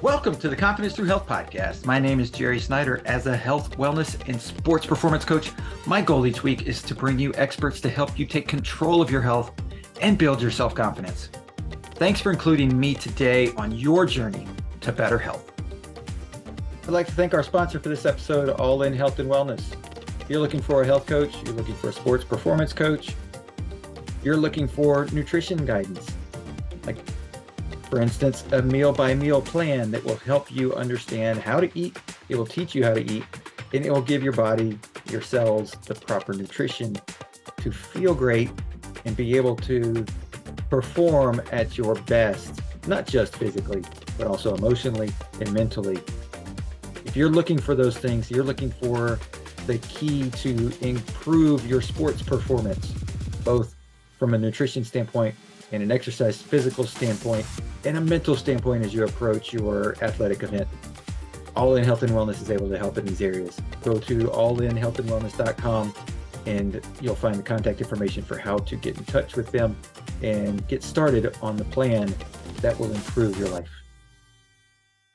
Welcome to the Confidence Through Health podcast. My name is Jerry Snyder. As a health, wellness, and sports performance coach, my goal each week is to bring you experts to help you take control of your health and build your self-confidence. Thanks for including me today on your journey to better health. I'd like to thank our sponsor for this episode, All In Health and Wellness. If you're looking for a health coach, you're looking for a sports performance coach, you're looking for nutrition guidance, like for instance, a meal-by-meal plan that will help you understand how to eat. It will teach you how to eat, and it will give your body, your cells, the proper nutrition to feel great and be able to perform at your best, not just physically, but also emotionally and mentally. If you're looking for those things, you're looking for the key to improve your sports performance, both from a nutrition standpoint and an exercise physical standpoint and a mental standpoint as you approach your athletic event. All In Health and Wellness is able to help in these areas. Go to allinhealthandwellness.com and you'll find the contact information for how to get in touch with them and get started on the plan that will improve your life.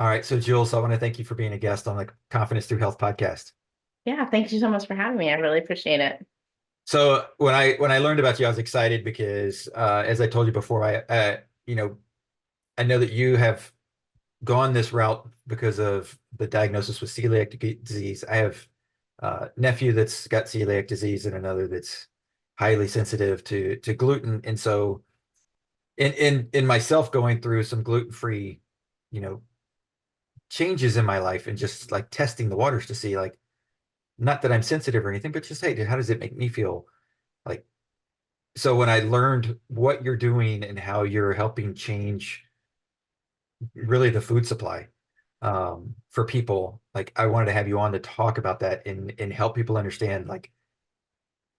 All right, so Jules, I want to thank you for being a guest on the Confidence Through Health podcast. Yeah, thank you so much for having me. I really appreciate it. So when I learned about you, I was excited because, as I told you before, I know that you have gone this route because of the diagnosis with celiac disease. I have a nephew that's got celiac disease and another that's highly sensitive to gluten. And so in myself going through some gluten-free, changes in my life and just like testing the waters to see, like, not that I'm sensitive or anything, but just, hey, how does it make me feel? Like, so when I learned what you're doing and how you're helping change really the food supply for people, like, I wanted to have you on to talk about that and help people understand, like,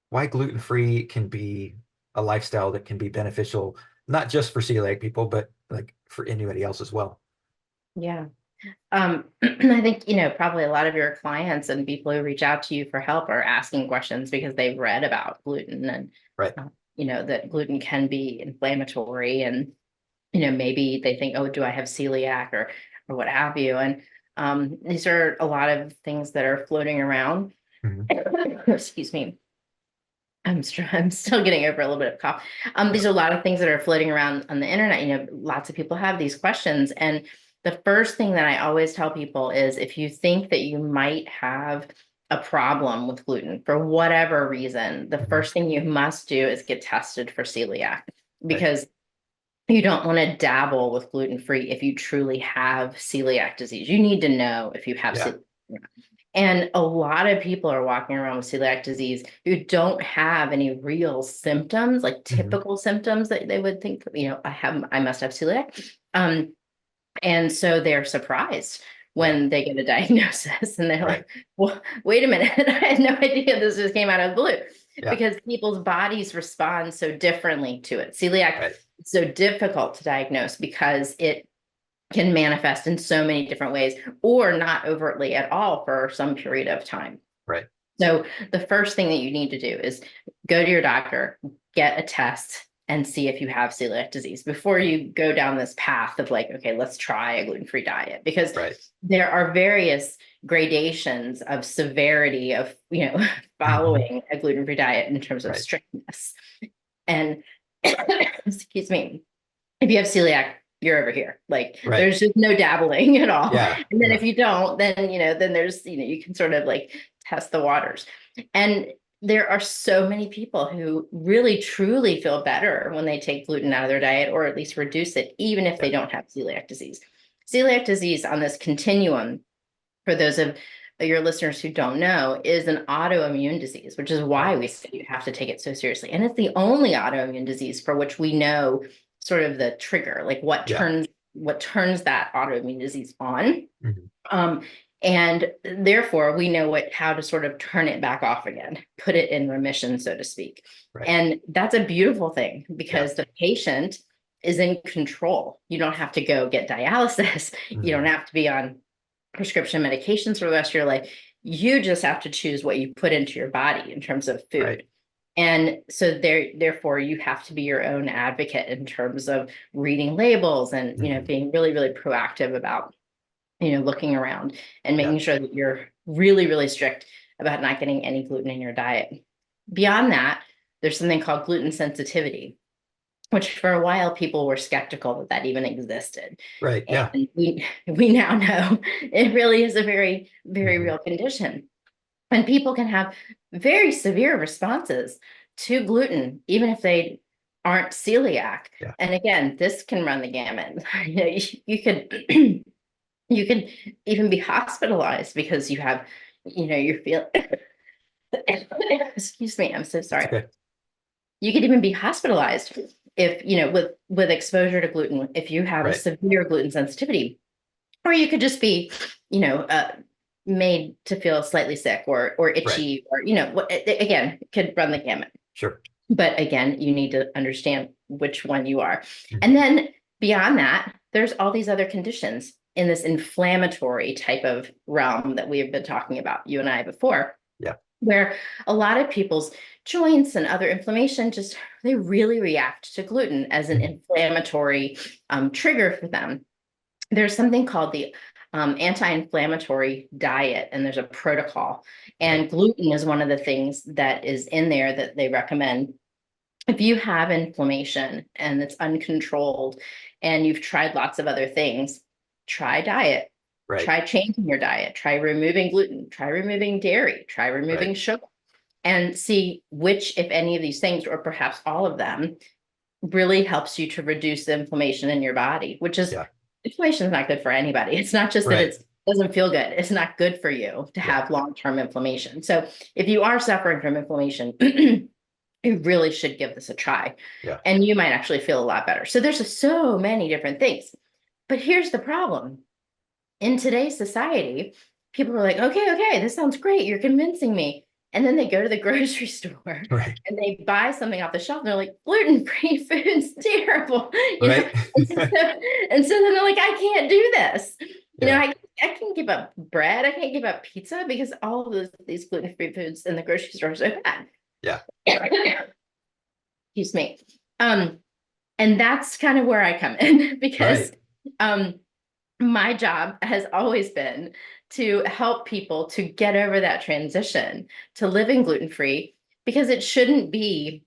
why gluten-free can be a lifestyle that can be beneficial, not just for celiac people, but like for anybody else as well. Yeah. I think, probably a lot of your clients and people who reach out to you for help are asking questions because they've read about gluten and, right. That gluten can be inflammatory and, maybe they think, oh, do I have celiac or what have you? And these are a lot of things that are floating around. Mm-hmm. Excuse me. I'm still getting over a little bit of cough. These are a lot of things that are floating around on the internet. Lots of people have these questions. And the first thing that I always tell people is if you think that you might have a problem with gluten for whatever reason, the first thing you must do is get tested for celiac, because you don't want to dabble with gluten-free if you truly have celiac disease. You need to know if you have celiac. And a lot of people are walking around with celiac disease who don't have any real symptoms, like typical symptoms that they would think, I must have celiac. And so they're surprised when they get a diagnosis and they're like, well, wait a minute, I had no idea this just came out of the blue, because people's bodies respond so differently to it. Celiac is so difficult to diagnose because it can manifest in so many different ways or not overtly at all for some period of time. Right. So the first thing that you need to do is go to your doctor, get a test, and see if you have celiac disease before you go down this path of like, okay, let's try a gluten-free diet, because there are various gradations of severity of, following a gluten-free diet in terms of strictness. And excuse me, if you have celiac, you're over here. Like there's just no dabbling at all. Yeah. And then if you don't, then, then there's, you can sort of like test the waters. And there are so many people who really truly feel better when they take gluten out of their diet, or at least reduce it, even if they don't have celiac disease. Celiac disease on this continuum, for those of your listeners who don't know, is an autoimmune disease, which is why we say you have to take it so seriously. And it's the only autoimmune disease for which we know sort of the trigger, like what turns that autoimmune disease on. And therefore, we know how to sort of turn it back off again, put it in remission, so to speak. And that's a beautiful thing, because the patient is in control. You don't have to go get dialysis. You don't have to be on prescription medications for the rest of your life. You just have to choose what you put into your body in terms of food. And so therefore, you have to be your own advocate in terms of reading labels and, being really, really proactive about looking around and making sure that you're really, really strict about not getting any gluten in your diet. Beyond that, there's something called gluten sensitivity, which for a while people were skeptical that even existed. Right. Yeah. And we now know it really is a very, very real condition. And people can have very severe responses to gluten, even if they aren't celiac. Yeah. And again, this can run the gamut. You could you can even be hospitalized because you have, you feel, excuse me, I'm so sorry. Okay. You could even be hospitalized if, with exposure to gluten, if you have a severe gluten sensitivity, or you could just be, made to feel slightly sick or itchy, or, again, it could run the gamut. Sure. But again, you need to understand which one you are. And then beyond that, there's all these other conditions in this inflammatory type of realm that we have been talking about, you and I, before. Yeah. Where a lot of people's joints and other inflammation they really react to gluten as an inflammatory trigger for them. There's something called the anti-inflammatory diet, and there's a protocol. And gluten is one of the things that is in there that they recommend. If you have inflammation and it's uncontrolled and you've tried lots of other things, try diet. Try changing your diet. Try removing gluten. Try removing dairy. Try removing sugar, and see which, if any of these things, or perhaps all of them, really helps you to reduce the inflammation in your body, which is inflammation is not good for anybody. It's not just that it doesn't feel good. It's not good for you to have long-term inflammation. So if you are suffering from inflammation, you really should give this a try. Yeah. And you might actually feel a lot better. So there's so many different things. But here's the problem. In today's society, people are like, okay, this sounds great. You're convincing me. And then they go to the grocery store and they buy something off the shelf and they're like, gluten-free food's terrible. And so then they're like, I can't do this. I can't give up bread. I can't give up pizza because all of these gluten-free foods in the grocery store are so bad. Yeah. Excuse me. And that's kind of where I come in because my job has always been to help people to get over that transition to living gluten-free, because it shouldn't be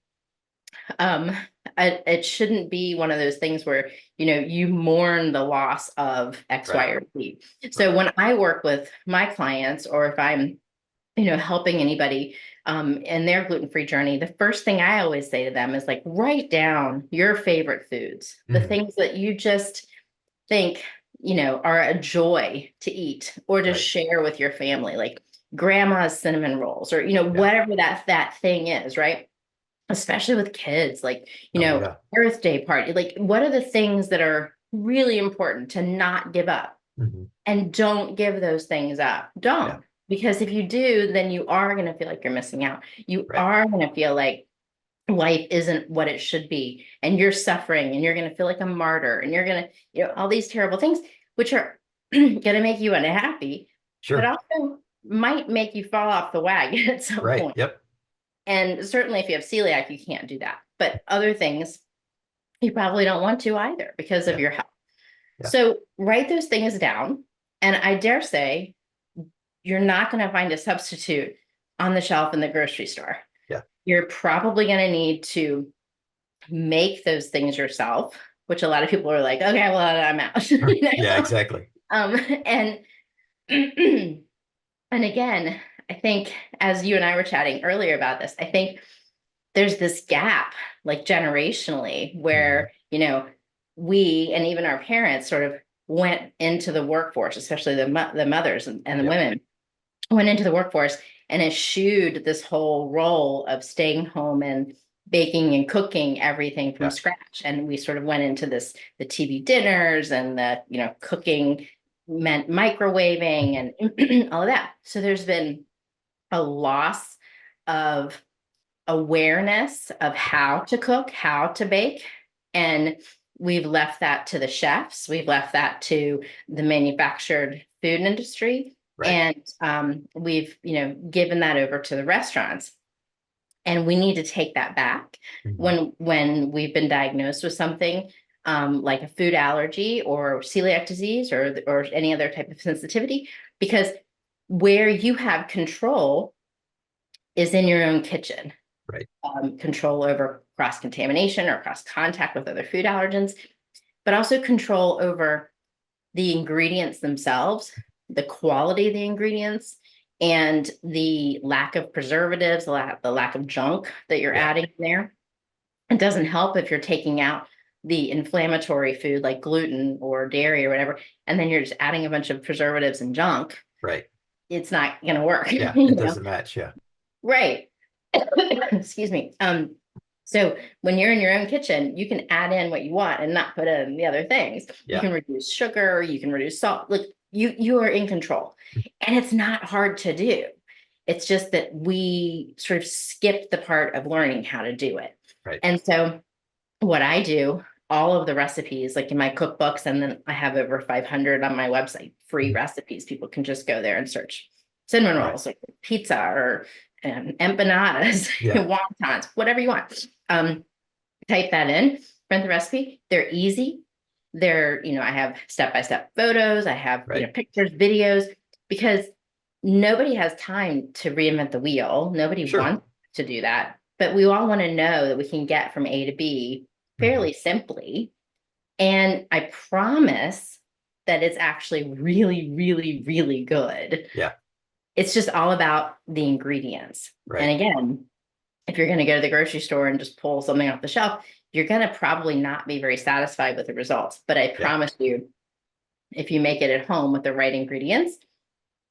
it shouldn't be one of those things where you mourn the loss of X, Y, or Z. So when I work with my clients, or if I'm helping anybody in their gluten-free journey, the first thing I always say to them is like, write down your favorite foods, the things that you just think are a joy to eat or to share with your family, like grandma's cinnamon rolls, or whatever that thing is, right? Especially with kids, like birthday party, like what are the things that are really important to not give up? And don't give those things up. Don't. Because if you do, then you are going to feel like you're missing out. You are going to feel like life isn't what it should be, and you're suffering, and you're going to feel like a martyr, and you're going to, all these terrible things, which are going to make you unhappy, but also might make you fall off the wagon at some point. And certainly if you have celiac, you can't do that. But other things, you probably don't want to either because of your health. So write those things down. And I dare say, you're not going to find a substitute on the shelf in the grocery store. You're probably going to need to make those things yourself, which a lot of people are like, okay, well, I'm out. Yeah, exactly. And and again, I think as you and I were chatting earlier about this, I think there's this gap, like generationally, where, we and even our parents sort of went into the workforce, especially the mothers and the women went into the workforce and eschewed this whole role of staying home and baking and cooking everything from scratch. And we sort of went into the TV dinners and the, cooking meant microwaving and all of that. So there's been a loss of awareness of how to cook, how to bake. And we've left that to the chefs. We've left that to the manufactured food industry. And we've, given that over to the restaurants. And we need to take that back when we've been diagnosed with something. like a food allergy or celiac disease or any other type of sensitivity, because where you have control is in your own kitchen. Right. Control over cross-contamination or cross-contact with other food allergens, but also control over the ingredients themselves, the quality of the ingredients, and the lack of preservatives, the lack of junk that you're adding in there. It doesn't help if you're taking out the inflammatory food like gluten or dairy or whatever, and then you're just adding a bunch of preservatives and junk. Right. It's not going to work. Yeah. You It know? doesn't match. Yeah. Right. Excuse me. So when you're in your own kitchen, you can add in what you want and not put in the other things. Yeah. You can reduce sugar, you can reduce salt. Look, you are in control. And it's not hard to do. It's just that we sort of skip the part of learning how to do it. Right. And so what I do, all of the recipes, like in my cookbooks, and then I have over 500 on my website, free recipes. People can just go there and search cinnamon rolls, or pizza, or empanadas, wontons, whatever you want. Type that in, print the recipe. They're easy. They're, I have step-by-step photos. I have, pictures, videos, because nobody has time to reinvent the wheel. Nobody wants to do that, but we all want to know that we can get from A to B fairly simply. And I promise that it's actually really, really, really good. Yeah. It's just all about the ingredients. Right. And again, if you're going to go to the grocery store and just pull something off the shelf, you're going to probably not be very satisfied with the results. But I promise you, if you make it at home with the right ingredients,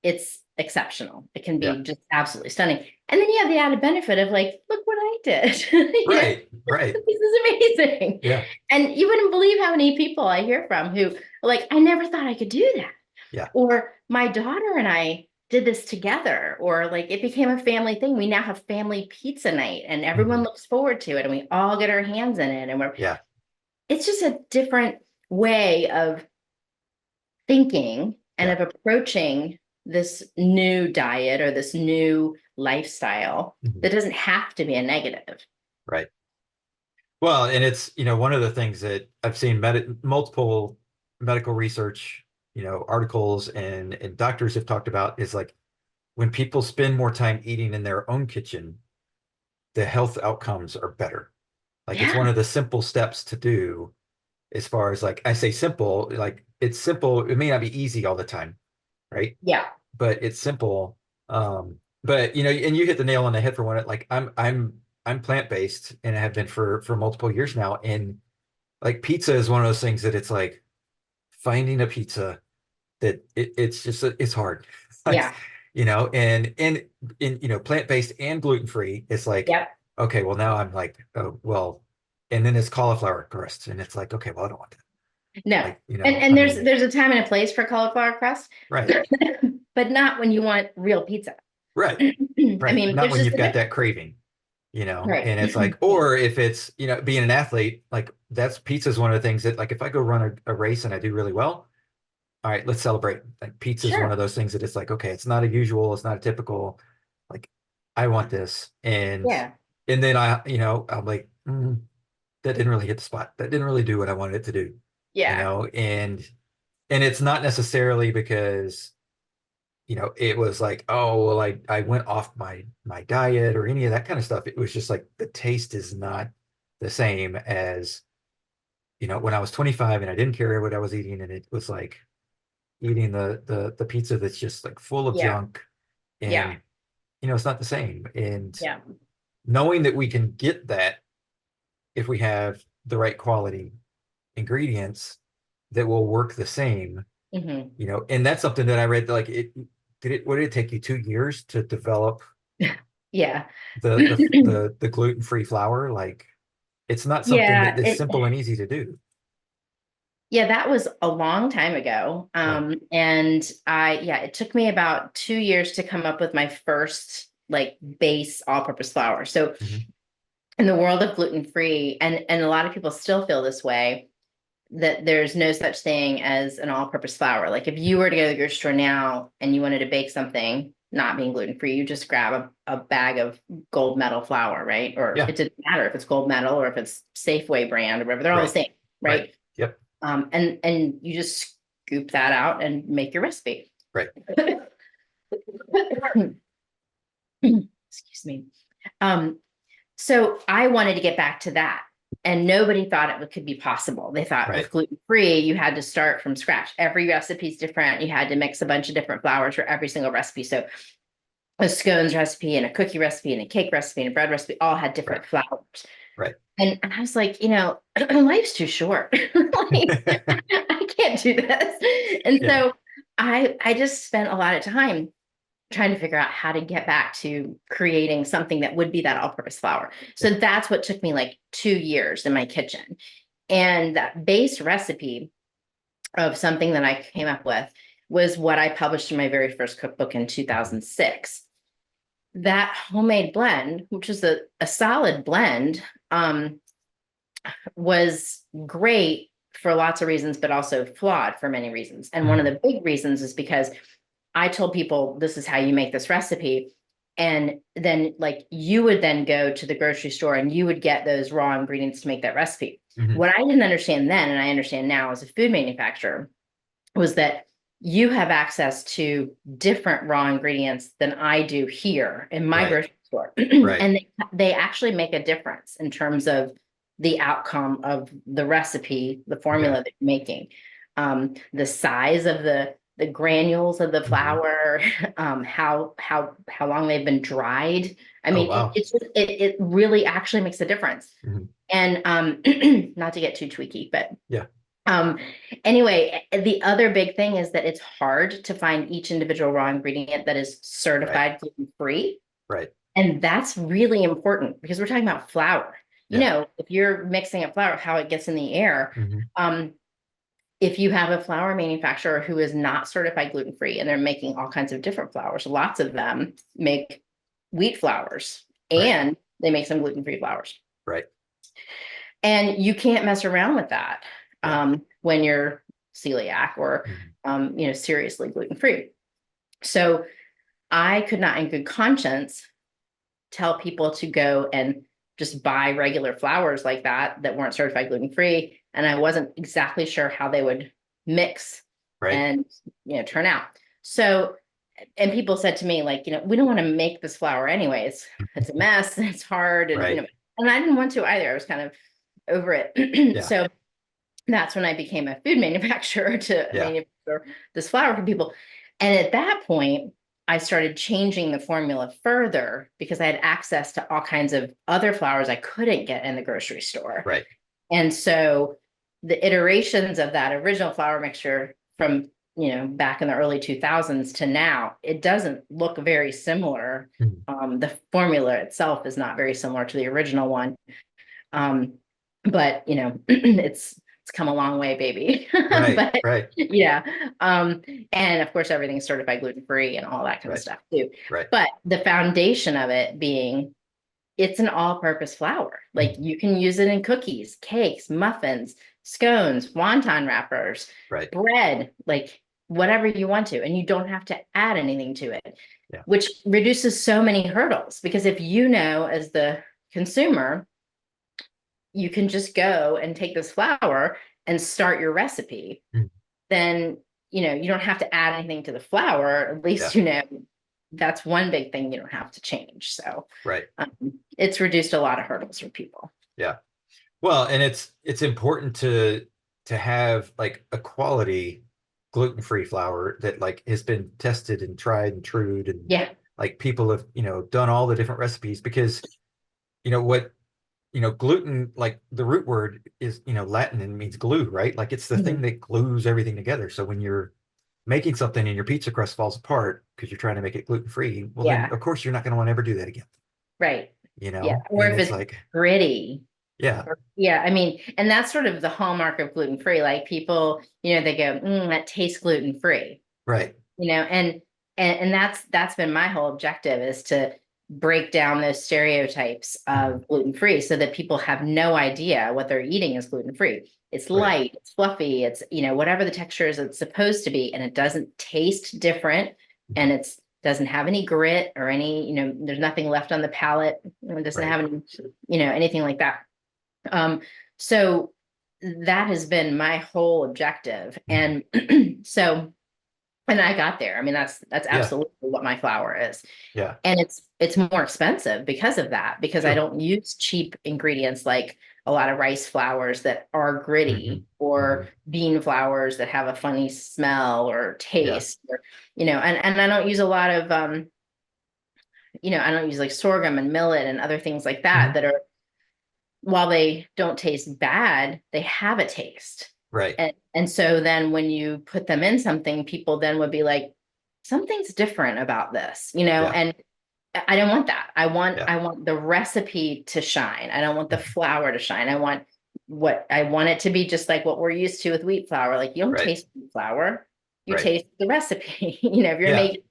it's exceptional. It can be just absolutely stunning. And then you have the added benefit of like, look what I did. Right. This is amazing. Yeah. And you wouldn't believe how many people I hear from who like, I never thought I could do that. Yeah. Or my daughter and I did this together, or like it became a family thing. We now have family pizza night and everyone looks forward to it and we all get our hands in it. And it's just a different way of thinking and of approaching this new diet or this new lifestyle that doesn't have to be a negative. Right. Well, and it's, one of the things that I've seen multiple medical research, articles and doctors have talked about is like when people spend more time eating in their own kitchen, the health outcomes are better. Like it's one of the simple steps to do as far as like, I say simple, like it's simple. It may not be easy all the time. Right. Yeah. But it's simple. But and you hit the nail on the head for one. Like I'm plant-based and I have been for multiple years now. And like pizza is one of those things that it's like finding a pizza that it's just, it's hard. Yeah. And plant-based and gluten-free, it's like, okay, well now I'm like, oh, well, and then it's cauliflower crust. And it's like, okay, well, I don't want that. No. Like, and there's a time and a place for cauliflower crust. Right. But not when you want real pizza. Right. I mean, not when you've got that craving, and it's like, or if it's, being an athlete, like pizza is one of the things that like, if I go run a race and I do really well, all right, let's celebrate. Like pizza is one of those things that it's like, okay, it's not a usual, it's not a typical, like I want this. And then I'm like, that didn't really hit the spot. That didn't really do what I wanted it to do. And it's not necessarily because it was like, oh, well, I went off my diet or any of that kind of stuff. It was just like the taste is not the same as, when I was 25 and I didn't care what I was eating, and it was like eating the pizza that's just like full of junk. And it's not the same. And knowing that we can get that if we have the right quality ingredients that will work the same, and that's something that I read, like what did it take you 2 years to develop the gluten-free flour? Like it's not something that's simple and easy to do. That was a long time ago. And it took me about 2 years to come up with my first like base all-purpose flour. So in the world of gluten-free, and a lot of people still feel this way, that there's no such thing as an all-purpose flour. Like if you were to go to the grocery store now and you wanted to bake something not being gluten-free, you just grab a bag of gold medal flour, right? Or it didn't matter if it's gold medal or if it's Safeway brand or whatever, they're all the same, right? Yep. And you just scoop that out and make your recipe. Right. Excuse me. So I wanted to get back to that. And nobody thought it could be possible. They thought with gluten-free, you had to start from scratch. Every recipe is different. You had to mix a bunch of different flours for every single recipe. So a scones recipe and a cookie recipe and a cake recipe and a bread recipe all had different flours. Right. And I was like, life's too short. Like, I can't do this. And so I just spent a lot of time trying to figure out how to get back to creating something that would be that all-purpose flour. So that's what took me like 2 years in my kitchen. And that base recipe of something that I came up with was what I published in my very first cookbook in 2006. That homemade blend, which is a solid blend, was great for lots of reasons, but also flawed for many reasons. And one of the big reasons is because I told people, this is how you make this recipe. And then like you would then go to the grocery store and you would get those raw ingredients to make that recipe. What I didn't understand then, and I understand now as a food manufacturer, was that you have access to different raw ingredients than I do here in my grocery store. And they actually make a difference in terms of the outcome of the recipe, the formula that you're making, the size of the granules of the flour, how long they've been dried. I mean, it really actually makes a difference. And not to get too tweaky, but anyway, the other big thing is that it's hard to find each individual raw ingredient that is certified gluten-free. Right. And that's really important because we're talking about flour. If you're mixing up flour, how it gets in the air, if you have a flour manufacturer who is not certified gluten-free and they're making all kinds of different flours, lots of them make wheat flours and they make some gluten-free flours. Right. And you can't mess around with that when you're celiac or, seriously gluten-free. So I could not in good conscience tell people to go and just buy regular flours like that weren't certified gluten-free. And I wasn't exactly sure how they would mix and, turn out. So, and people said to me, like, we don't want to make this flour anyways. It's a mess and it's hard. And, and I didn't want to either. I was kind of over it. So that's when I became a food manufacturer to manufacture this flour for people. And at that point, I started changing the formula further because I had access to all kinds of other flours I couldn't get in the grocery store. Right. And so the iterations of that original flour mixture from, back in the early 2000s to now, it doesn't look very similar. The formula itself is not very similar to the original one. But, it's come a long way, baby. And of course, everything's certified gluten-free and all that kind of stuff too. But the foundation of it being, it's an all-purpose flour. Like you can use it in cookies, cakes, muffins, scones, wonton wrappers, bread, like whatever you want to, and you don't have to add anything to it, which reduces so many hurdles. Because if as the consumer, you can just go and take this flour and start your recipe, then, you don't have to add anything to the flour. At least, that's one big thing you don't have to change. So it's reduced a lot of hurdles for people. Yeah. Well, and it's important to have like a quality gluten-free flour that like has been tested and tried and trued. And like people have, done all the different recipes because, what, gluten, like the root word is, Latin and means glue, right? Like it's the thing that glues everything together. So when you're making something and your pizza crust falls apart because you're trying to make it gluten-free, well, then of course you're not going to want to ever do that again. Right. Or and if it's like gritty. I mean, and that's sort of the hallmark of gluten-free. Like people, they go, that tastes gluten-free. Right. And that's been my whole objective, is to break down those stereotypes of gluten-free so that people have no idea what they're eating is gluten-free. It's light, it's fluffy, it's, whatever the texture is it's supposed to be, and it doesn't taste different, and it's doesn't have any grit or any, there's nothing left on the palate. It doesn't have any, anything like that. So that has been my whole objective. And so, and I got there. I mean, that's absolutely what my flour is. Yeah. And it's more expensive because of that, because I don't use cheap ingredients like a lot of rice flours that are gritty or bean flours that have a funny smell or taste, or, and I don't use a lot of, I don't use like sorghum and millet and other things like that, that are, while they don't taste bad, they have a taste. Right. And so then when you put them in something, people then would be like, something's different about this, and I don't want that. I want the recipe to shine. I don't want the flour to shine. I want it to be just like what we're used to with wheat flour. Like, you don't taste wheat flour, you taste the recipe. If you're making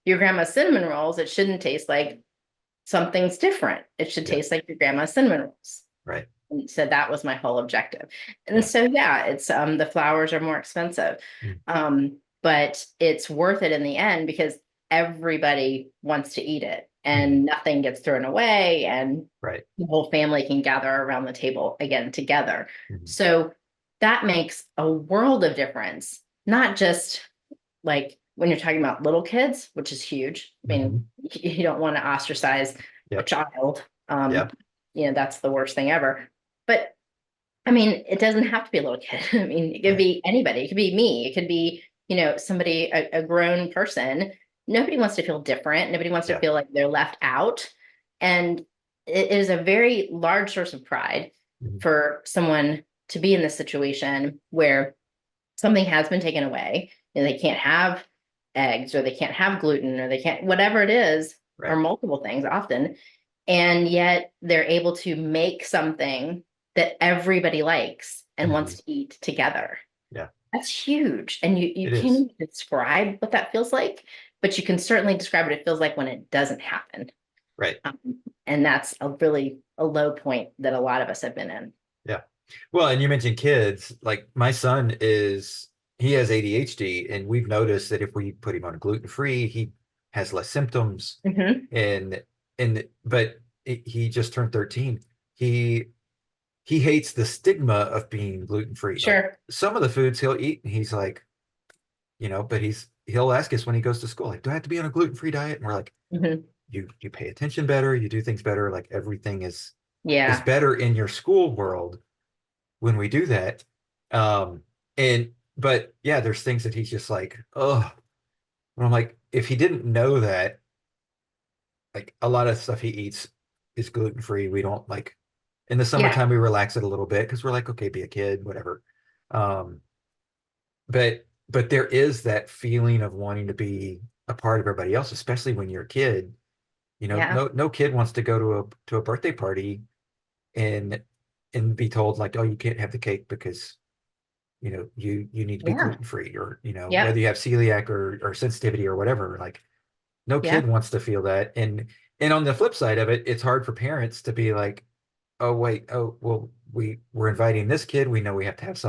your grandma's cinnamon rolls, it shouldn't taste like something's different. It should taste like your grandma's cinnamon rolls. Right. And so that was my whole objective. And so, it's, the flours are more expensive. But it's worth it in the end, because everybody wants to eat it and nothing gets thrown away, and the whole family can gather around the table again together. So that makes a world of difference, not just like when you're talking about little kids, which is huge. I mean, you don't want to ostracize a child. That's the worst thing ever. But I mean, it doesn't have to be a little kid. I mean, it could be anybody. It could be me. It could be, somebody, a grown person. Nobody wants to feel different. Nobody wants to feel like they're left out. And it is a very large source of pride for someone to be in this situation where something has been taken away and they can't have eggs, or they can't have gluten, or they can't, whatever it is, or multiple things often. And yet they're able to make something that everybody likes and wants to eat together. Yeah. That's huge. And you can't even describe what that feels like, but you can certainly describe what it feels like when it doesn't happen. Right. And that's a low point that a lot of us have been in. Yeah. Well, and you mentioned kids. Like, my son he has ADHD, and we've noticed that if we put him on gluten-free, he has less symptoms. But he just turned 13. He hates the stigma of being gluten-free. Sure. Like, some of the foods he'll eat, and he's like, but he'll ask us when he goes to school, like, do I have to be on a gluten-free diet? And we're like, you pay attention better, you do things better, like everything is better in your school world when we do that. But there's things that he's just like, oh. And I'm like, if he didn't know that, like, a lot of stuff he eats is gluten-free. We don't, like, in the summertime, we relax it a little bit because we're like, okay, be a kid, whatever. But there is that feeling of wanting to be a part of everybody else, especially when you're a kid. No kid wants to go to a birthday party and be told, like, oh, you can't have the cake because you need to be gluten-free, or whether you have celiac or sensitivity or whatever. Like, no kid wants to feel that. And on the flip side of it, it's hard for parents to be like, oh wait, well, we're inviting this kid, we know we have to have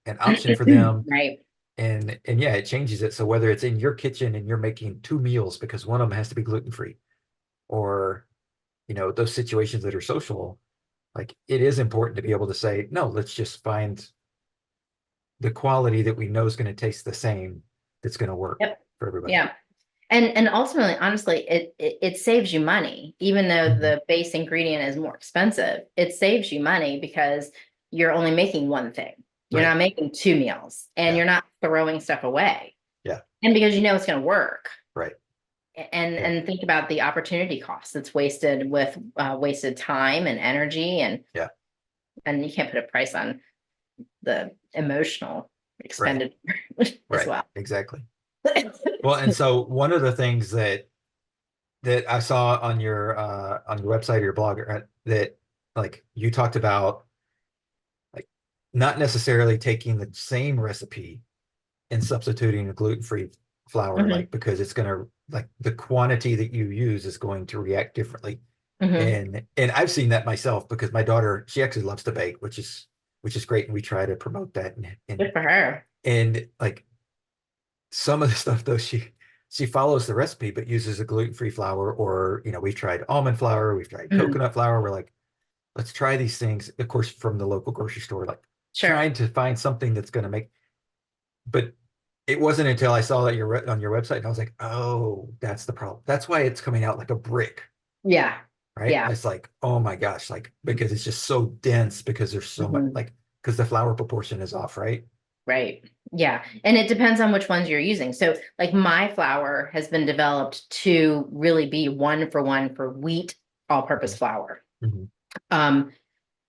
an option for them. Right. And it changes it. So whether it's in your kitchen and you're making 2 meals because one of them has to be gluten-free, or those situations that are social, like, it is important to be able to say, no, let's just find the quality that we know is going to taste the same, that's going to work for everybody. Yeah. And ultimately, honestly, it saves you money, even though the base ingredient is more expensive. It saves you money because you're only making one thing. You're not making 2 meals, and you're not throwing stuff away. Yeah. And because it's going to work. Right. And think about the opportunity cost that's wasted with wasted time and energy, and you can't put a price on the emotional expenditure as well. Exactly. Well, and so one of the things that I saw on your website or your blog, that, like, you talked about, like, not necessarily taking the same recipe and substituting a gluten-free flour, like, because it's going to, like, the quantity that you use is going to react differently. And I've seen that myself, because my daughter, she actually loves to bake, which is great, and we try to promote that. And good for her. And, like, some of the stuff, though, she follows the recipe but uses a gluten-free flour, or we've tried almond flour, we've tried coconut flour. We're like, let's try these things, of course, from the local grocery store, like, trying to find something that's going to make, but it wasn't until I saw that on your website and I was like, oh, that's the problem. That's why it's coming out like a brick. Yeah. Right. Yeah. It's like, oh my gosh, like, because it's just so dense, because there's so much, like, because the flour proportion is off, right? Right. Yeah. And it depends on which ones you're using. So like my flour has been developed to really be 1-for-1 for wheat all-purpose flour.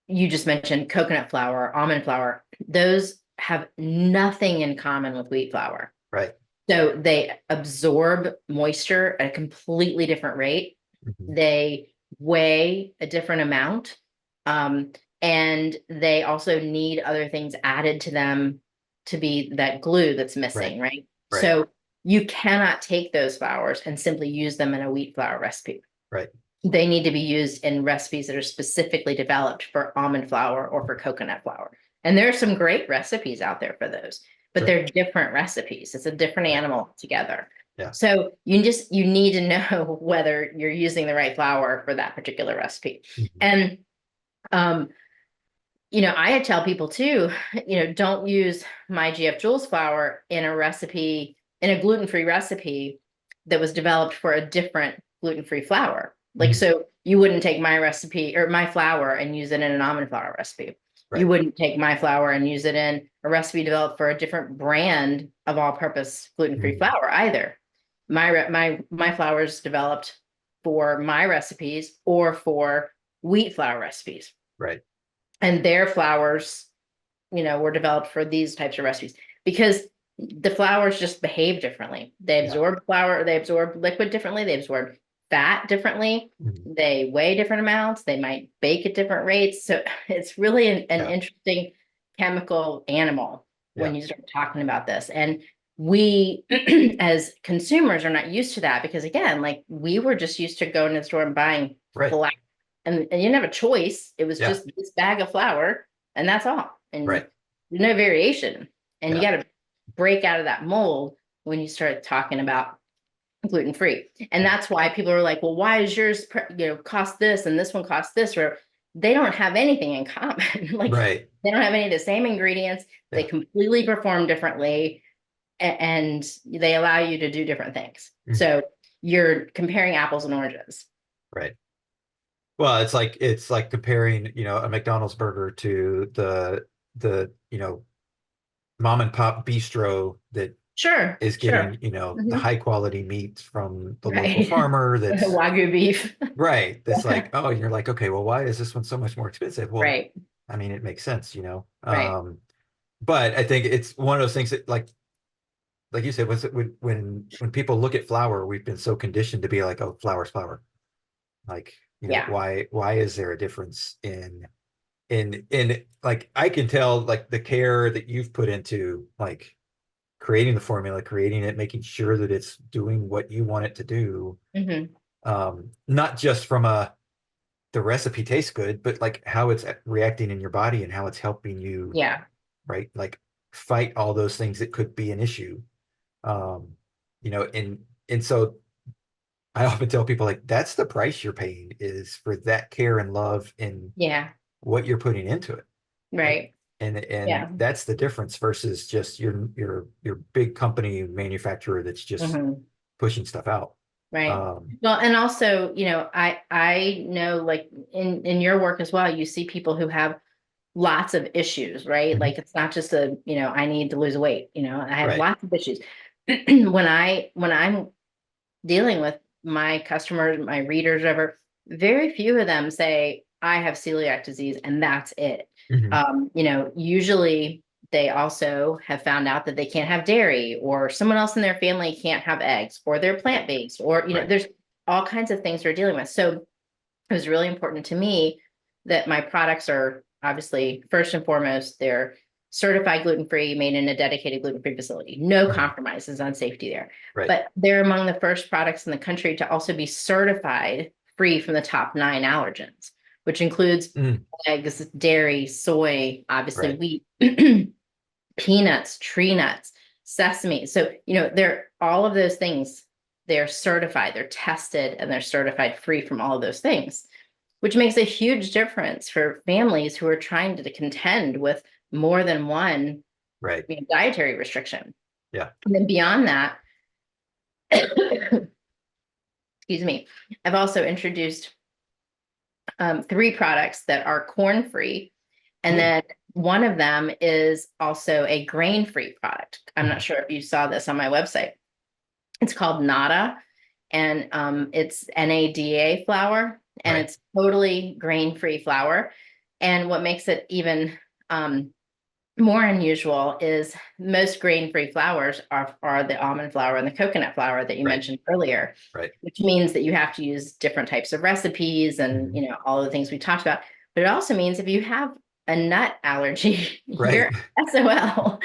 You just mentioned coconut flour, almond flour. Those have nothing in common with wheat flour. Right. So they absorb moisture at a completely different rate. They weigh a different amount. And they also need other things added to them to be that glue that's missing, right? So you cannot take those flours and simply use them in a wheat flour recipe. Right. They need to be used in recipes that are specifically developed for almond flour or for coconut flour. And there are some great recipes out there for those, but they're different recipes. It's a different animal together. Yeah. So you need to know whether you're using the right flour for that particular recipe. And I tell people too, don't use my gfJules flour in a gluten-free recipe that was developed for a different gluten-free flour. Like, so you wouldn't take my recipe or my flour and use it in an almond flour recipe. Right. You wouldn't take my flour and use it in a recipe developed for a different brand of all-purpose gluten-free flour either. My flour is developed for my recipes or for wheat flour recipes. Right. And their flours, were developed for these types of recipes because the flours just behave differently. They absorb flour, they absorb liquid differently, they absorb fat differently, they weigh different amounts, they might bake at different rates. So it's really an interesting chemical animal when you start talking about this. And we as consumers are not used to that because again, like we were just used to going to the store and buying flour. And you didn't have a choice. It was just this bag of flour and that's all. And there's no variation. And you got to break out of that mold when you start talking about gluten-free. And that's why people are like, well, why is yours, cost this and this one costs this? Or they don't have anything in common. They don't have any of the same ingredients. They completely perform differently and they allow you to do different things. So you're comparing apples and oranges. Right. Well, it's like comparing, a McDonald's burger to the mom and pop bistro that is getting, the high quality meat from the local farmer that's Wagyu beef. Right. That's like, oh, you're like, okay, well, why is this one so much more expensive? Well, I mean, it makes sense, but I think it's one of those things that like you said, when people look at flour, we've been so conditioned to be like, oh, flour's flour. Like, why is there a difference in like, I can tell like the care that you've put into like creating the formula, creating it, making sure that it's doing what you want it to do. Not just from the recipe tastes good, but like how it's reacting in your body and how it's helping you. Right. Like fight all those things that could be an issue. And so I often tell people like that's the price you're paying is for that care and love and what you're putting into it. Right. And that's the difference versus just your big company manufacturer that's just pushing stuff out. Right. Well, and also, I know like in your work as well, you see people who have lots of issues, right? Like it's not just I need to lose weight, I have lots of issues. When I'm dealing with my customers, my readers, whatever, very few of them say, I have celiac disease and that's it. Usually they also have found out that they can't have dairy or someone else in their family can't have eggs or they're plant-based or, there's all kinds of things they're dealing with. So it was really important to me that my products are obviously first and foremost, they're certified gluten-free, made in a dedicated gluten-free facility. No compromises on safety there. But they're among the first products in the country to also be certified free from the top 9 allergens, which includes eggs, dairy, soy, obviously wheat, peanuts, tree nuts, sesame. So, they're all of those things, they're certified, they're tested, and they're certified free from all of those things, which makes a huge difference for families who are trying to contend with more than one Right. dietary restriction. Yeah. And then beyond that, excuse me, I've also introduced 3 products that are corn-free. And then one of them is also a grain-free product. I'm not sure if you saw this on my website. It's called Nada, and it's NADA flour, and it's totally grain-free flour. And what makes it even more unusual is most grain-free flours are the almond flour and the coconut flour that you mentioned earlier, which means that you have to use different types of recipes and all the things we talked about. But it also means if you have a nut allergy, you're SOL.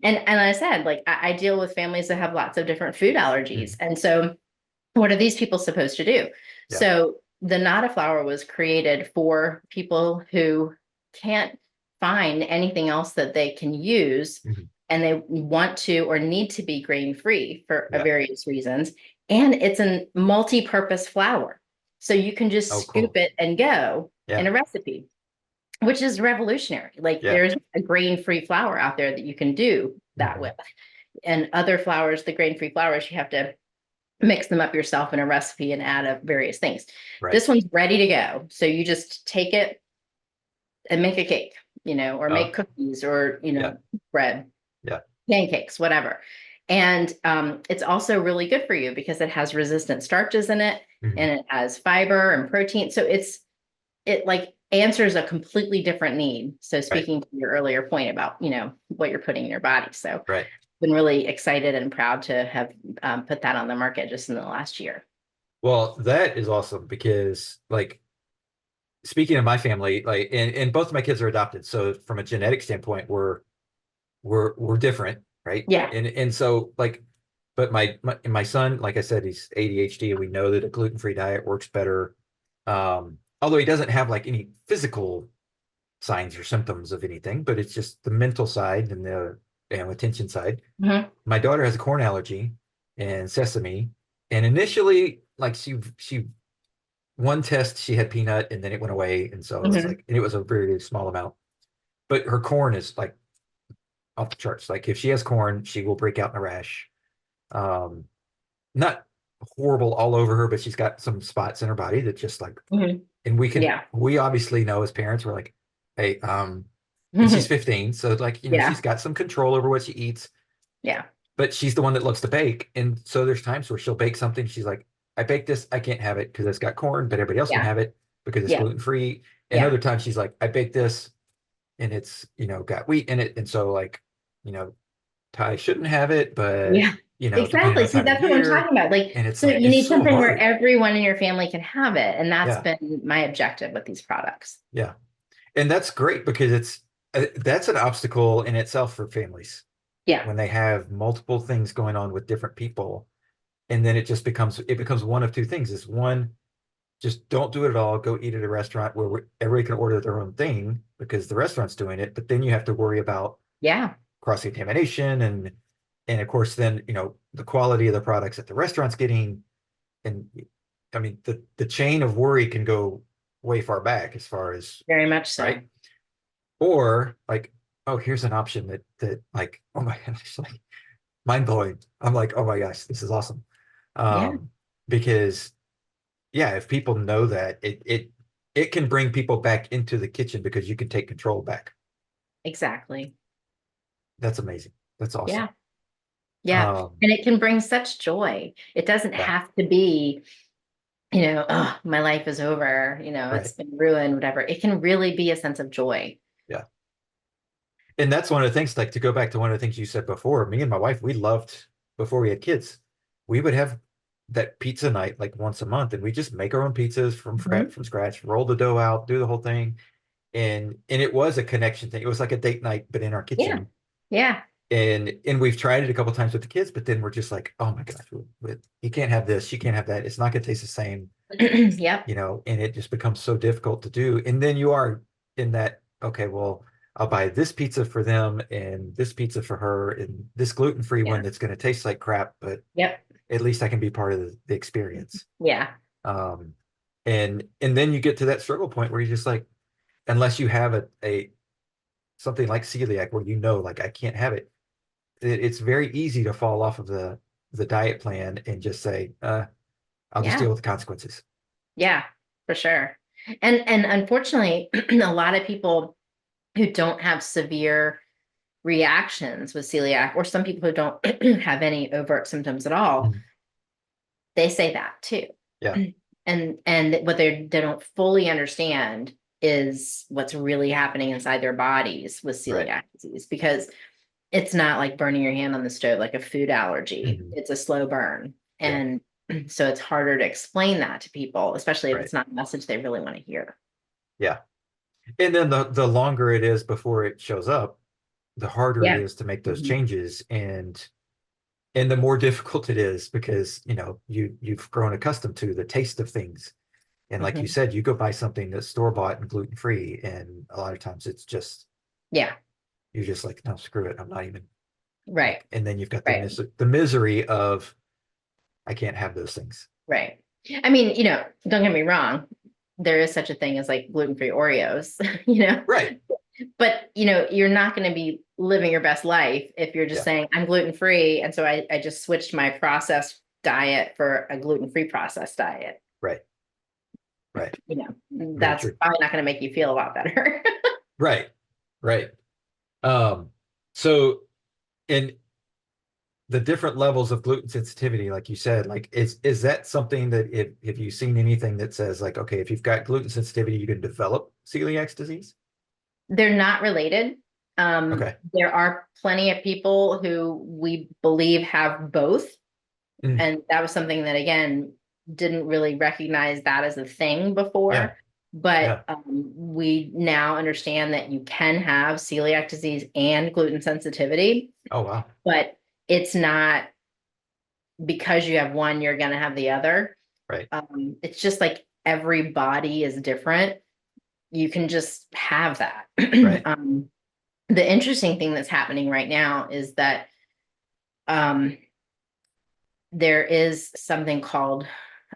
And I said, like, I deal with families that have lots of different food allergies. And so what are these people supposed to do? So the Nada flour was created for people who can't find anything else that they can use, and they want to or need to be grain-free for various reasons. And it's a multi-purpose flour. So you can just scoop it and go in a recipe, which is revolutionary. Like there's a grain-free flour out there that you can do that with. And other flours, the grain-free flours, you have to mix them up yourself in a recipe and add up various things. This one's ready to go. So you just take it and make a cake, or make cookies or, bread, pancakes, whatever. And it's also really good for you because it has resistant starches in it, and it has fiber and protein. So it like answers a completely different need. So speaking to your earlier point about, what you're putting in your body. So been really excited and proud to have put that on the market just in the last year. Well, that is awesome because, like, speaking of my family, like, and both of my kids are adopted, so from a genetic standpoint, we're different, right? Yeah. And so, like, but my son, like I said, he's ADHD, and we know that a gluten-free diet works better. Although he doesn't have like any physical signs or symptoms of anything, but it's just the mental side and the attention side. My daughter has a corn allergy and sesame, and initially, like, she one test she had peanut, and then it went away, and so it's like, and it was a very small amount, but her corn is like off the charts. Like, if she has corn, she will break out in a rash. Not horrible all over her, but she's got some spots in her body that just like, and we obviously know as parents, we're like, hey, and she's 15, so like, she's got some control over what she eats. But she's the one that loves to bake, and so there's times where she'll bake something, she's like, I baked this, I can't have it because it's got corn, but everybody else can have it because it's gluten-free. And other times she's like, I baked this and it's, got wheat in it, and so, like, Ty shouldn't have it, but exactly. See, that's what I'm talking about. Like, and it's so like, you need so something hard. where everyone in your family can have it, and that's been my objective with these products. And that's great because that's an obstacle in itself for families. When they have multiple things going on with different people, and then it becomes one of two things. Is one, just don't do it at all. Go eat at a restaurant where everybody can order their own thing because the restaurant's doing it. But then you have to worry about cross-contamination and of course then, the quality of the products that the restaurant's getting. And I mean, the chain of worry can go way far back as far as, very much so. Right? Or like, oh, here's an option that like, oh my gosh, like, mind blowing. I'm like, oh my gosh, this is awesome. Because if people know that, it can bring people back into the kitchen because you can take control back. Exactly. That's amazing. That's awesome. And it can bring such joy. It doesn't have to be, oh, my life is over, it's been ruined, whatever. It can really be a sense of joy. And that's one of the things, like, to go back to one of the things you said before, me and my wife, we loved, before we had kids, we would have that pizza night like once a month, and we just make our own pizzas from scratch, roll the dough out, do the whole thing. And it was a connection thing. It was like a date night, but in our kitchen. And we've tried it a couple times with the kids, but then we're just like, oh my gosh, you can't have this, you can't have that. It's not going to taste the same. And it just becomes so difficult to do. And then you are in that, okay, well, I'll buy this pizza for them and this pizza for her and this gluten-free one that's going to taste like crap, but at least I can be part of the experience. And then you get to that struggle point where you're just like, unless you have a something like celiac, where you know, like I can't have it, it's very easy to fall off of the diet plan and just say, I'll just deal with the consequences. Yeah, for sure. And unfortunately, a lot of people who don't have severe reactions with celiac, or some people who don't have any overt symptoms at all, Mhm. they say that too. Yeah. And what they don't fully understand is what's really happening inside their bodies with celiac disease, because it's not like burning your hand on the stove like a food allergy. Mhm. It's a slow burn. Yeah. And so it's harder to explain that to people, especially if Right. it's not a message they really want to hear. Yeah. And then the longer it is before it shows up, the harder it Yeah. is to make those Mhm. changes, and the more difficult it is, because you've grown accustomed to the taste of things. And like you Mhm. said, you go buy something that's store-bought and gluten-free, and a lot of times it's just, Yeah. you're just like, no, screw it, I'm not even, Right. like, and then you've got Right. the misery of, I can't have those things. Right. I mean, don't get me wrong. There is such a thing as like gluten-free Oreos, Right. but you're not going to be living your best life if you're just Yeah. saying I'm gluten-free. And so I just switched my processed diet for a gluten-free processed diet. Right. Right. Very That's true. probably not going to make you feel a lot better. Right. Right. So in the different levels of gluten sensitivity, like you said, like is that something that, if you've seen anything that says like, okay, if you've got gluten sensitivity, you can develop celiac disease? They're not related. Okay. There are plenty of people who we believe have both. Mm. And that was something that, again, didn't really recognize that as a thing Yeah. before. But Yeah. we now understand that you can have celiac disease and gluten sensitivity, Oh, wow. but it's not because you have one, you're going to have the other. Right. It's just like every body is different. You can just have that. Right. The interesting thing that's happening right now is that um, there is something called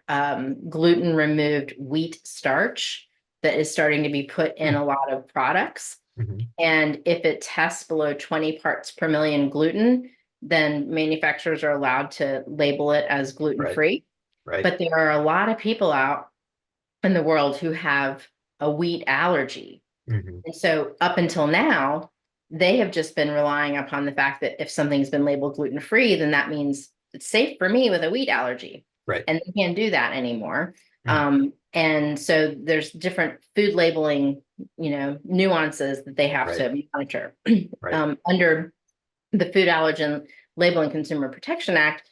gluten removed wheat starch that is starting to be put in Mm. a lot of products. Mhm. And if it tests below 20 parts per million gluten, then manufacturers are allowed to label it as gluten Right. free. Right. But there are a lot of people out in the world who have a wheat allergy. Mhm. And so up until now, they have just been relying upon the fact that if something's been labeled gluten free, then that means it's safe for me with a wheat allergy. Right. And they can't do that anymore. Mm. And so there's different food labeling, nuances that they have Right. to monitor. Right. Under the Food Allergen Labeling Consumer Protection Act,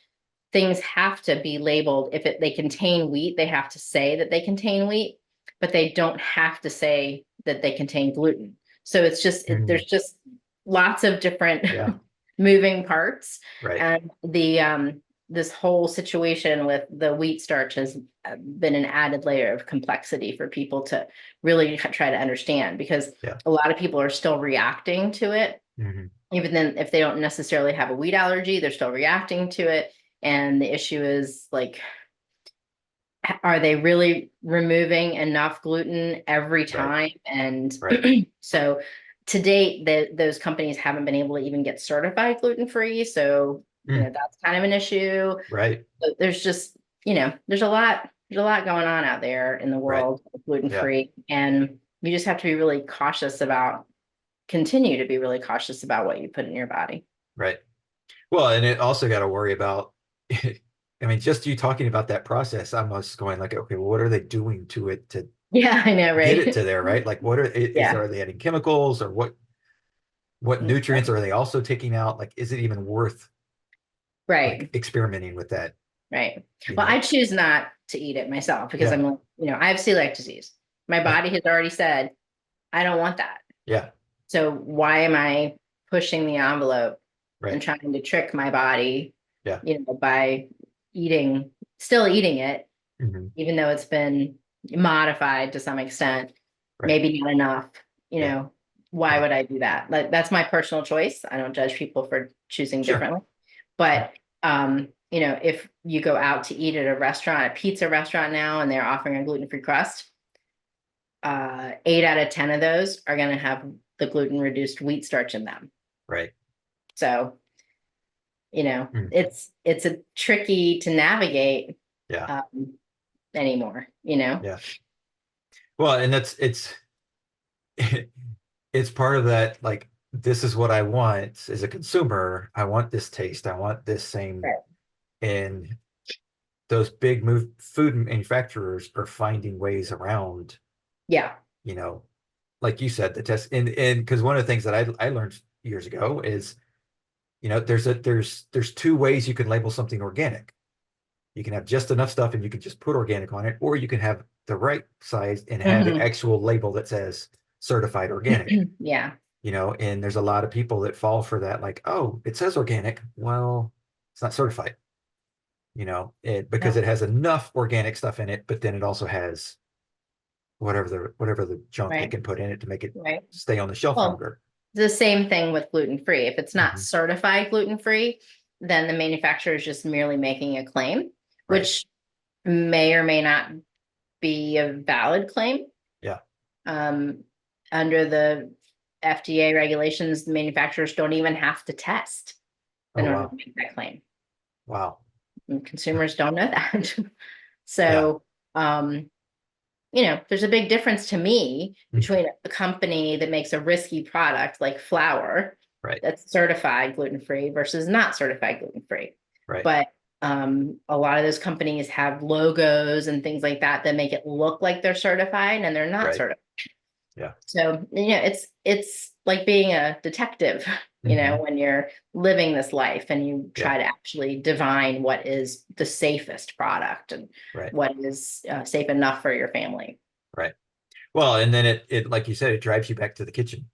things have to be labeled. If they contain wheat, they have to say that they contain wheat, but they don't have to say that they contain gluten. So it's just, there's Mm. just lots of different Yeah. moving parts. Right. And this whole situation with the wheat starch has been an added layer of complexity for people to really try to understand, because Yeah. a lot of people are still reacting to it. Mhm. Even then, if they don't necessarily have a wheat allergy, they're still reacting to it. And the issue is like, are they really removing enough gluten every Right. time? And Right. so to date, those companies haven't been able to even get certified gluten-free. So, Mm. that's kind of an issue. Right. So there's just, there's a lot going on out there in the Right. world of Yeah. gluten-free. And you just have to be really cautious continue to be really cautious about what you put in your body. Right. Well, and it also got to worry about, I mean, just you talking about that process, I'm just going like, okay, well, what are they doing to it to Yeah, I know, get it right? to there, right? Like, what Yeah, are they adding chemicals, or what nutrients are they also taking out? Like, is it even worth like right, experimenting with that? right. You Well, know? I choose not to eat it myself because Yeah. I have celiac disease. My Right. body has already said, I don't want that. Yeah. So why am I pushing the envelope and Right. trying to trick my body, Yeah. by still eating it, Mhm. even though it's been modified to some extent, Right. maybe not enough, Yeah. why Yeah. would I do that? Like, that's my personal choice. I don't judge people for choosing Sure. differently. Sure. But, if you go out to eat at a restaurant, a pizza restaurant now, and they're offering a gluten-free crust, 8 out of 10 of those are going to have the gluten reduced wheat starch in them. Right. So, it's a tricky to navigate. Yeah. Anymore, Yeah. Well, and it's it's part of that, like, this is what I want as a consumer. I want this taste. I want this same. Right. And those big food manufacturers are finding ways around. Yeah. Like you said, the test, and because one of the things that I learned years ago is, there's two ways you can label something organic. You can have just enough stuff and you can just put organic on it, or you can have the right size and have an actual label that says certified organic. Yeah. And there's a lot of people that fall for that, like, oh, it says organic. Well, it's not certified, because it has enough organic stuff in it, but then it also has whatever the junk they can put in it to make it stay on the shelf longer. The same thing with gluten-free. If it's not certified gluten-free, then the manufacturer is just merely making a claim, which may or may not be a valid claim. Yeah. Under the FDA regulations, the manufacturers don't even have to test in order to make that claim. Wow. And consumers don't know that. So, there's a big difference to me between a company that makes a risky product like flour that's certified gluten-free versus not certified gluten-free. Right. But a lot of those companies have logos and things like that make it look like they're certified, and they're not certified. Yeah. So, it's like being a detective, when you're living this life and you try to actually divine what is the safest product and what is safe enough for your family. Right. Well, and then it like you said, it drives you back to the kitchen.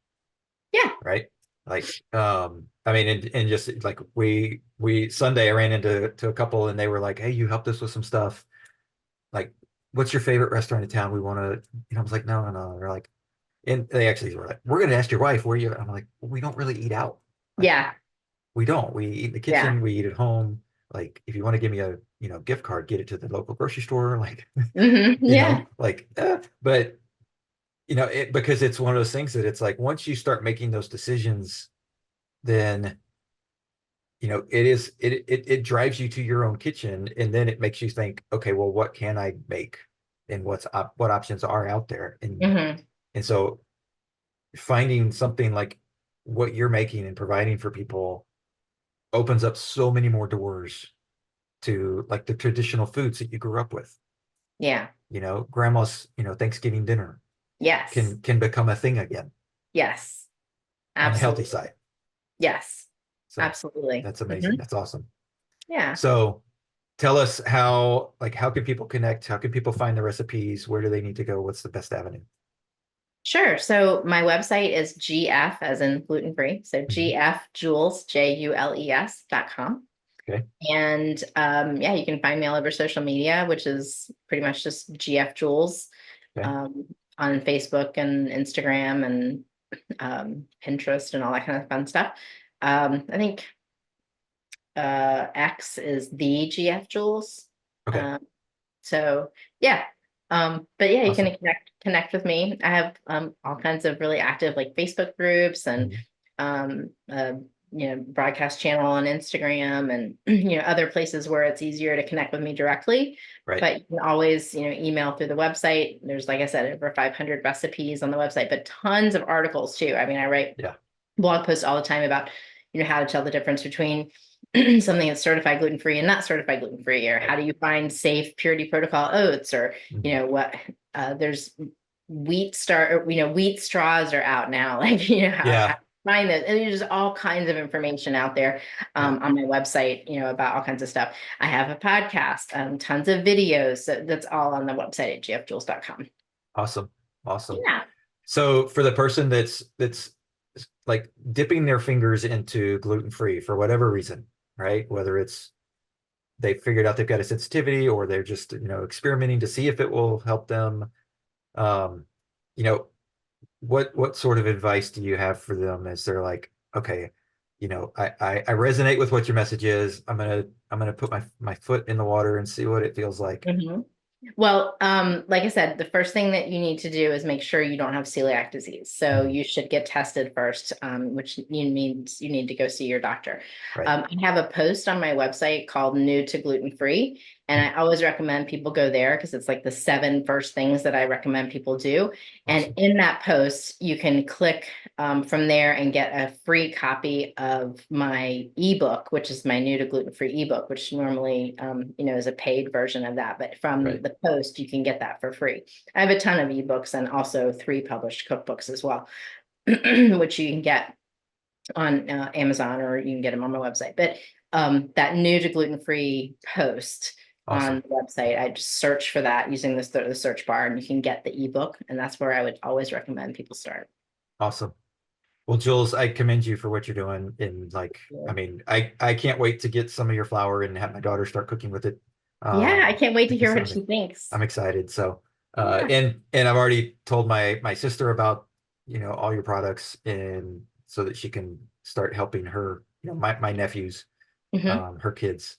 Yeah. Right. Like, I mean, and just like we Sunday, I ran into a couple and they were like, hey, you helped us with some stuff. Like, what's your favorite restaurant in town? We want to, I was like, no. They're like, and they actually were like, we're going to ask your wife where you, I'm like, well, we don't really eat out. Like, we don't, we eat in the kitchen, we eat at home. Like, if you want to give me a, gift card, get it to the local grocery store. Like, but because it's one of those things that it's like, once you start making those decisions, then, it drives you to your own kitchen, and then it makes you think, okay, well, what can I make, and what options are out there, and so finding something like what you're making and providing for people opens up so many more doors to, like, the traditional foods that you grew up with. Yeah. Grandma's, Thanksgiving dinner. Yes. Can become a thing again. Yes. Absolutely. On the healthy side. Yes. So absolutely. That's amazing. That's awesome. Yeah. So tell us how can people connect? How can people find the recipes? Where do they need to go? What's the best avenue? Sure. So my website is GF as in gluten-free. So gfJules, JULES.com. Okay. And you can find me all over social media, which is pretty much just gfJules, on Facebook and Instagram and Pinterest and all that kind of fun stuff. I think X is the gfJules. Okay. But yeah, you can connect with me. I have all kinds of really active like Facebook groups and broadcast channel on Instagram and other places where it's easier to connect with me directly. Right. But you can always email through the website. There's, like I said, over 500 recipes on the website, but tons of articles too. I mean, I write blog posts all the time about how to tell the difference between something that's certified gluten-free and not certified gluten-free, or how do you find safe purity protocol oats, or what there's wheat straws are out now, like how to find that. And there's all kinds of information out there on my website about all kinds of stuff. I have a podcast, tons of videos, that's all on the website at gfjules.com. Awesome. Yeah. So for the person that's like dipping their fingers into gluten-free for whatever reason, right? Whether it's they figured out they've got a sensitivity, or they're just, experimenting to see if it will help them. What sort of advice do you have for them as they're like, okay, I resonate with what your message is. I'm gonna put my foot in the water and see what it feels like. Well, like I said, the first thing that you need to do is make sure you don't have celiac disease. So you should get tested first, which means you need to go see your doctor. Right. I have a post on my website called New to Gluten-Free, and I always recommend people go there because it's like the 7 first things that I recommend people do. Awesome. And in that post, you can click from there and get a free copy of my ebook, which is my New to Gluten-Free ebook, which normally, is a paid version of that. But from the post, you can get that for free. I have a ton of ebooks and also 3 published cookbooks as well, which you can get on Amazon, or you can get them on my website. But that New to Gluten-Free post on the website, I just search for that using the search bar, and you can get the ebook. And that's where I would always recommend people start. Awesome. Well, Jules, I commend you for what you're doing. And I can't wait to get some of your flour and have my daughter start cooking with it. I can't wait to hear what she thinks. I'm excited. So, and I've already told my sister about, all your products, and so that she can start helping her, my nephews, her kids,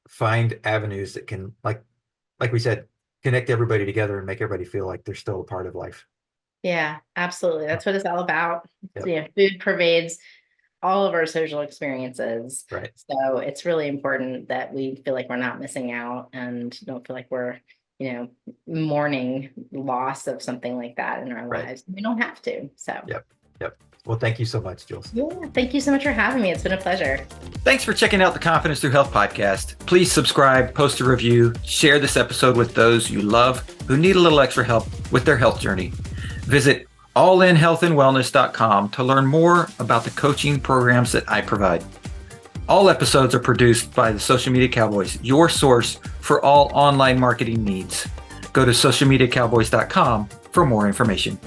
find avenues that can, like we said, connect everybody together and make everybody feel like they're still a part of life. Yeah, absolutely. That's what it's all about. Yep. Food pervades all of our social experiences. Right. So it's really important that we feel like we're not missing out and don't feel like we're, mourning loss of something like that in our lives. We don't have to. So. Yep. Well, thank you so much, Jules. Yeah, thank you so much for having me. It's been a pleasure. Thanks for checking out the Confidence Through Health podcast. Please subscribe, post a review, share this episode with those you love who need a little extra help with their health journey. Visit allinhealthandwellness.com to learn more about the coaching programs that I provide. All episodes are produced by the Social Media Cowboys, your source for all online marketing needs. Go to socialmediacowboys.com for more information.